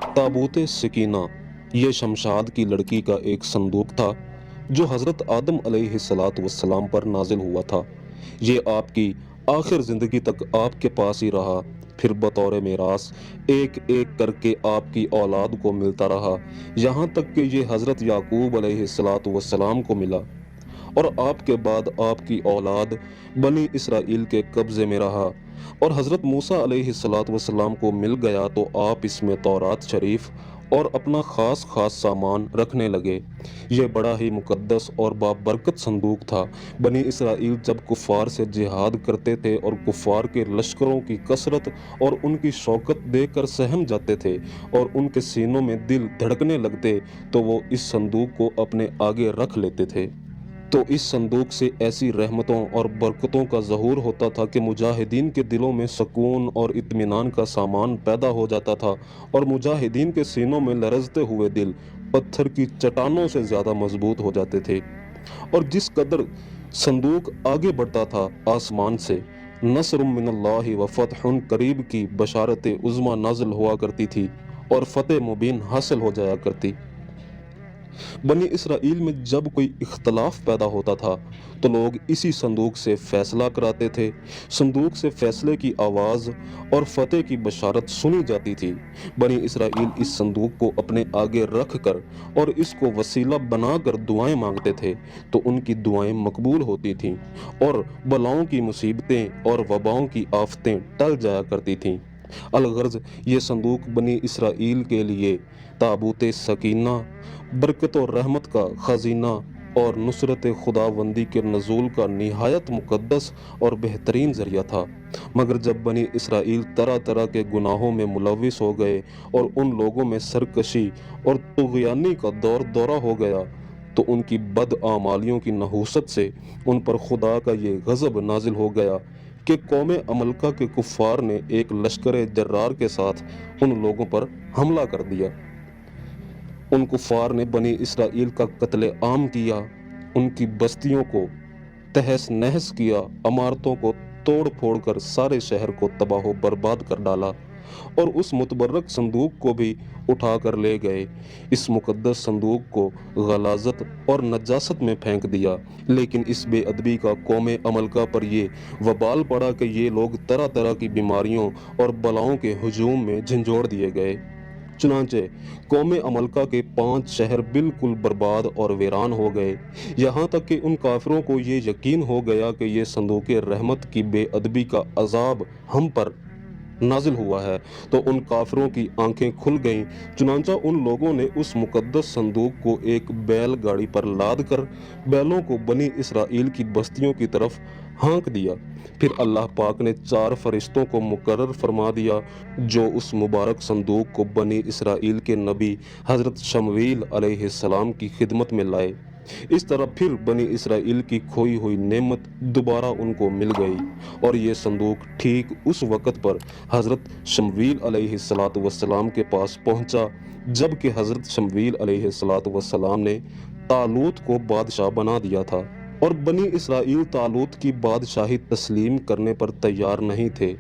ताबूत सकीना ये शमशाद की लड़की का एक संदूक था जो हज़रत आदम अलैहिस्सलातु वस्सलाम पर नाजिल हुआ था। ये आपकी आखिर ज़िंदगी तक आपके पास ही रहा, फिर बतौर मीरास एक एक करके आपकी औलाद को मिलता रहा, यहाँ तक कि ये हज़रत याकूब अलैहिस्सलातु वस्सलाम को मिला और आपके बाद आपकी औलाद बनी इसराइल के कब्ज़े में रहा और हज़रत मूसा अलैहिस्सलातु वस्सलाम को मिल गया तो आप इसमें तौरात शरीफ और अपना ख़ास सामान रखने लगे। ये बड़ा ही मुक़द्दस और बाबरकत संदूक था। बनी इसराइल जब कुफ़ार से जिहाद करते थे और कुफ़ार के लश्करों की कसरत और उनकी शौकत देखकर सहम जाते थे और उनके सीनों में दिल धड़कने लगते, तो वो इस संदूक को अपने आगे रख लेते थे। तो इस संदूक से ऐसी रहमतों और बरकतों का ज़हूर होता था कि मुजाहिदीन के दिलों में सुकून और इत्मीनान का सामान पैदा हो जाता था और मुजाहिदीन के सीनों में लरजते हुए दिल पत्थर की चट्टानों से ज़्यादा मजबूत हो जाते थे। और जिस कदर संदूक आगे बढ़ता था, आसमान से नस्रुम मिनल्लाहि व फतहुन करीब की बशारत उज़्मा नाज़िल हुआ करती थी और फतेह मुबीन हासिल हो जाया करती। बनी इसराइल में जब कोई इख्तलाफ पैदा होता था तो लोग इसी संदूक से फैसला कराते थे। संदूक से फैसले की आवाज़ और फतेह की बशारत सुनी जाती थी। बनी इसराइल इस संदूक को अपने आगे रख कर और इसको वसीला बनाकर दुआएं मांगते थे तो उनकी दुआएं मकबूल होती थीं और बलाओं की मुसीबतें और वबाओं की आफतें टल जाया करती थीं। अलगर्ज ये संदूक बनी इसराइल के लिए ताबूत सकीना, बरकत और रहमत का खजीना और नुसरत खुदावंदी के नज़ूल का निहायत मुक़द्दस और बेहतरीन ज़रिया था। मगर जब बनी इसराइल तरह तरह के गुनाहों में मुलविस हो गए और उन लोगों में सरकशी और तुग़यानी का दौरा हो गया तो उनकी बदआमालियों की नहूसत से उन पर खुदा का ये गज़ब नाजिल हो गया कि कौम अमलका के कुफ़ार ने एक लश्कर जर्रार के साथ उन लोगों पर हमला कर दिया। उन कुफ़ार ने बनी इसराइल का कत्ले आम किया, उनकी बस्तियों को तहस नहस किया, अमारतों को तोड़ फोड़ कर सारे शहर को तबाह बर्बाद कर डाला और उस मुतबर्रक संदूक को भी उठा कर ले गए। इस मुकद्दस संदूक को गलाजत और नजासत में फेंक दिया। लेकिन इस बेअदबी का कौम अमलका पर ये वबाल पड़ा कि ये लोग तरह तरह की बीमारियों और बलाओं के हुजूम में झंझोड़ दिए गए। चुनांचे कौम अमलका के 5 शहर बिल्कुल बर्बाद और वीरान हो गए। यहाँ तक कि उन काफिरों को ये यकीन हो गया कि ये संदूक रहमत की बेअदबी का अजाब हम पर नाजिल हुआ है, तो उन काफिरों की आंखें खुल गईं। चुनांचा उन लोगों ने उस मुकद्दस संदूक को एक बैल गाड़ी पर लाद कर बैलों को बनी इसराइल की बस्तियों की तरफ हाँक दिया। फिर अल्लाह पाक ने 4 फरिश्तों को मुकर्रर फरमा दिया जो उस मुबारक संदूक को बनी इसराइल के नबी हज़रत शमूएल अलैहिस्सलाम की खिदमत में लाए। इस तरह फिर बनी इसराइल की खोई हुई नेमत दोबारा उनको मिल गई और ये संदूक ठीक उस वक़्त पर हज़रत शमूएल अलैहिस्सलातु वस्सलाम के पास पहुंचा जबकि हज़रत शमूएल अलैहिस्सलातु वस्सलाम ने तालूत को बादशाह बना दिया था और बनी इसराइल तालूत की बादशाही तस्लीम करने पर तैयार नहीं थे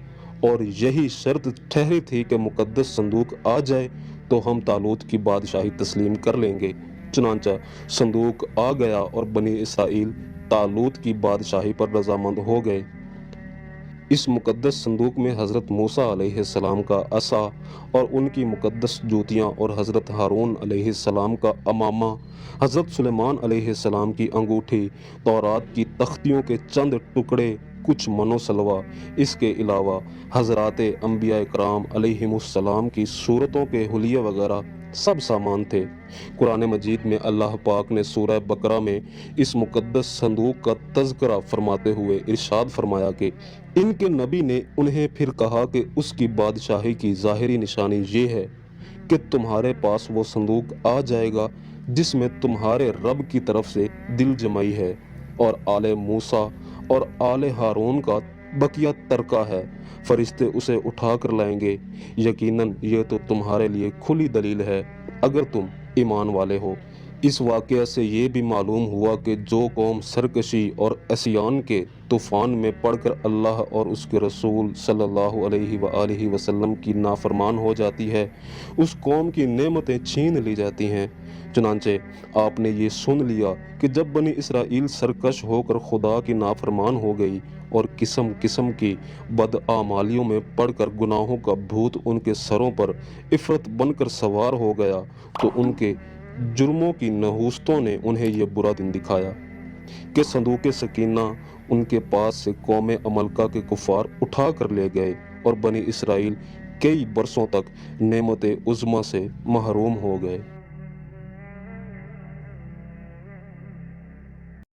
और यही शर्त ठहरी थी कि मुकद्दस संदूक आ जाए तो हम तालूत की बादशाही तस्लीम कर लेंगे। चुनांचा संदूक आ गया और बनी इसराइल तालूत की बादशाही पर रजामंद हो गए। इस मुकद्दस संदूक में हज़रत मूसा अलैहिस्सलाम का असा और उनकी मुकद्दस जूतियाँ और हज़रत हारून अलैहिस्सलाम का अमामा, हज़रत सुलेमान अलैहिस्सलाम की अंगूठी, तौरात की तख्तियों के चंद टुकड़े, कुछ मनोसलवा, इसके अलावा हज़रात अंबिया इकराम अलैहिमुस्सलाम की सूरतों के हुलिये वगैरह सब सामान थे। कुरान मजीद में अल्लाह पाक ने सूरह बकरा में इस मुकद्दस संदूक का तज़किरा फरमाते हुए इरशाद फरमाया कि इनके नबी ने उन्हें फिर कहा कि उसकी बादशाही की ज़ाहिरी निशानी ये है कि तुम्हारे पास वो संदूक आ जाएगा जिसमें तुम्हारे रब की तरफ से दिल जमाई है और आले मूसा और आले हारून का बकिया तरका है। फरिश्ते उसे उठा कर लाएंगे। यकीनन ये तो तुम्हारे लिए खुली दलील है अगर तुम ईमान वाले हो। اس واقعہ سے یہ بھی معلوم ہوا کہ جو قوم سرکشی اور عصیان کے طوفان میں پڑ کر اللہ اور اس کے رسول صلی اللہ علیہ وآلہ وسلم کی نافرمان ہو جاتی ہے، اس قوم کی نعمتیں چھین لی جاتی ہیں۔ چنانچہ آپ نے یہ سن لیا کہ جب بنی اسرائیل سرکش ہو کر خدا کی نافرمان ہو گئی اور قسم قسم کی بدعمالیوں میں پڑ کر گناہوں کا بھوت ان کے سروں پر عفرت بن کر سوار ہو گیا، تو ان کے جرموں کی نحوستوں نے انہیں یہ برا دن دکھایا کہ صندوق سکینہ ان کے پاس سے قوم عملکہ کے کفار اٹھا کر لے گئے اور بنی اسرائیل کئی برسوں تک نعمت عظمیٰ سے محروم ہو گئے۔